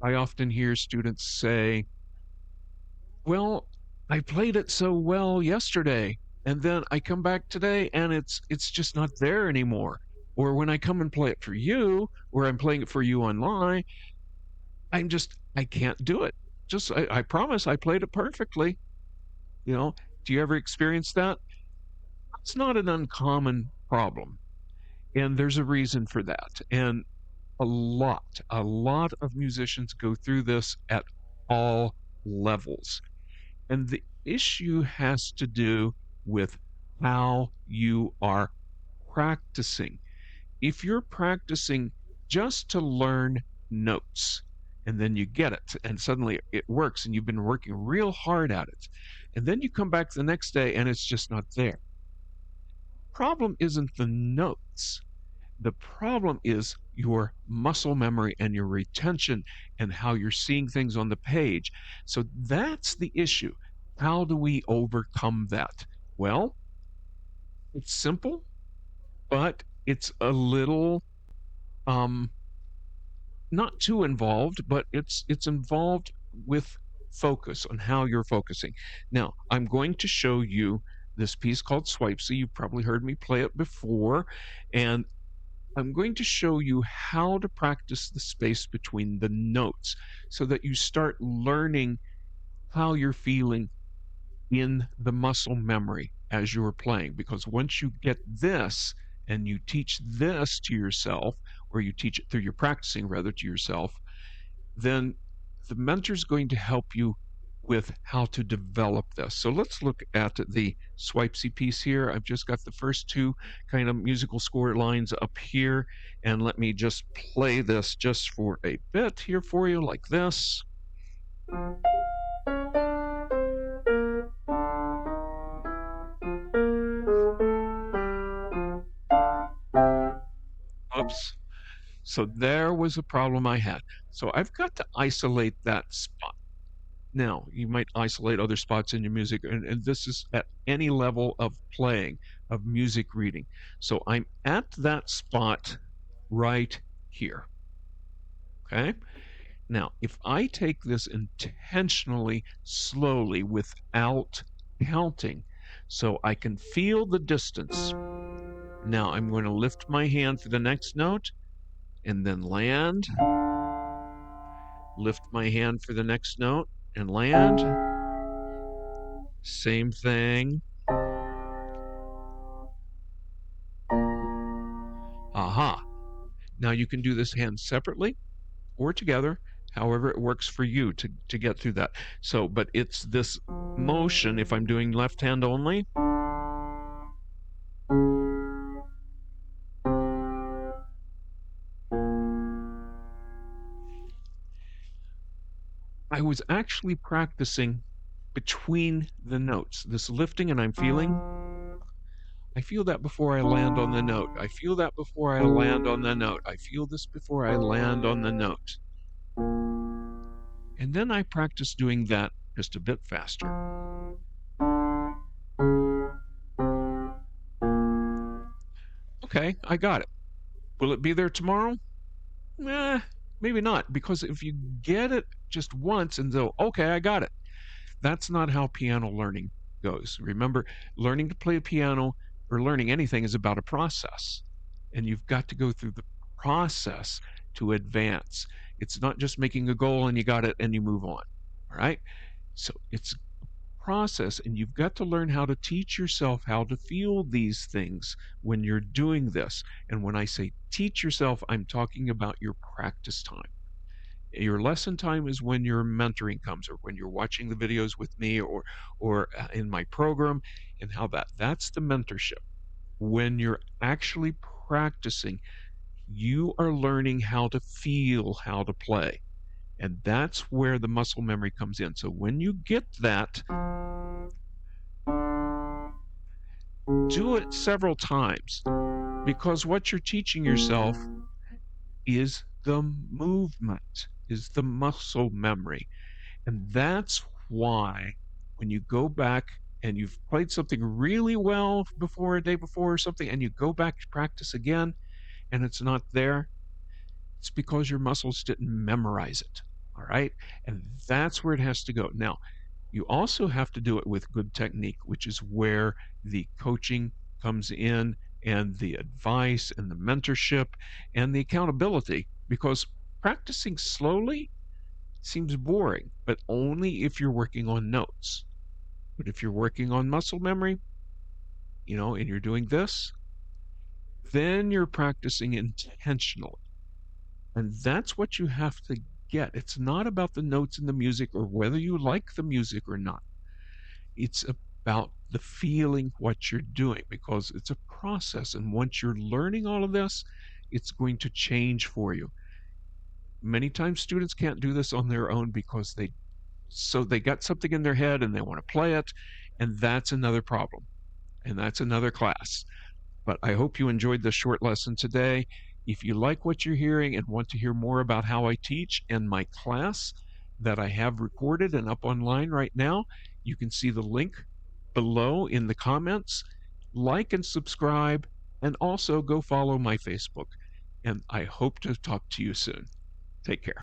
I often hear students say, well, I played it so well yesterday, and then I come back today and it's just not there anymore. Or when I come and play it for you, or I'm playing it for you online, I can't do it. I promise I played it perfectly. You know, do you ever experience that? It's not an uncommon problem, and there's a reason for that. And a lot of musicians go through this at all levels. And the issue has to do with how you are practicing. If you're practicing just to learn notes, and then you get it, and suddenly it works, and you've been working real hard at it, and then you come back the next day and it's just not there. Problem isn't the notes. The problem is your muscle memory and your retention and how you're seeing things on the page. So that's the issue. How do we overcome that? Well, it's simple, but it's a little um not too involved, but it's involved with focus on how you're focusing. Now, I'm going to show you this piece called Swipesy. You've probably heard me play it before, and I'm going to show you how to practice the space between the notes so that you start learning how you're feeling in the muscle memory as you're playing. Because once you get this and you teach this to yourself, or you teach it through your practicing rather to yourself, then the mentor's going to help you with how to develop this. So let's look at the Swipesy piece here. I've just got the first two kind of musical score lines up here, and let me just play this just for a bit here for you like this. Oops. So there was a problem I had. So I've got to isolate that spot. Now, you might isolate other spots in your music, and this is at any level of playing, of music reading. So I'm at that spot right here. Okay? Now, if I take this intentionally, slowly, without counting, so I can feel the distance. Now I'm going to lift my hand for the next note, and then land. Lift my hand for the next note, and land. Same thing. Aha. Now you can do this hand separately or together, however it works for you to get through that. So, but it's this motion, if I'm doing left hand only, I was actually practicing between the notes. This lifting, and I'm feeling. I feel that before I land on the note. I feel that before I land on the note. I feel this before I land on the note. And then I practice doing that just a bit faster. Okay, I got it. Will it be there tomorrow? Maybe not, because if you get it just once and go, okay, I got it. That's not how piano learning goes. Remember, learning to play a piano or learning anything is about a process. And you've got to go through the process to advance. It's not just making a goal and you got it and you move on. All right? So it's process, and you've got to learn how to teach yourself how to feel these things when you're doing this. And when I say teach yourself, I'm talking about your practice time. Your lesson time is when your mentoring comes, or when you're watching the videos with me, or in my program, and how that's the mentorship. When you're actually practicing, you are learning how to feel how to play. And that's where the muscle memory comes in. So when you get that, do it several times, because what you're teaching yourself is the movement, is the muscle memory. And that's why when you go back and you've played something really well before, a day before or something, and you go back to practice again and it's not there, it's because your muscles didn't memorize it. All right. And that's where it has to go. Now, you also have to do it with good technique, which is where the coaching comes in and the advice and the mentorship and the accountability, because practicing slowly seems boring, but only if you're working on notes. But if you're working on muscle memory, and you're doing this, then you're practicing intentionally. And that's what you have to get. It's not about the notes in the music or whether you like the music or not. It's about the feeling what you're doing, because it's a process. And once you're learning all of this, it's going to change for you. Many times students can't do this on their own because they got something in their head and they want to play it, and that's another problem. And that's another class. But I hope you enjoyed this short lesson today. If you like what you're hearing and want to hear more about how I teach and my class that I have recorded and up online right now, you can see the link below in the comments. Like and subscribe, and also go follow my Facebook. And I hope to talk to you soon. Take care.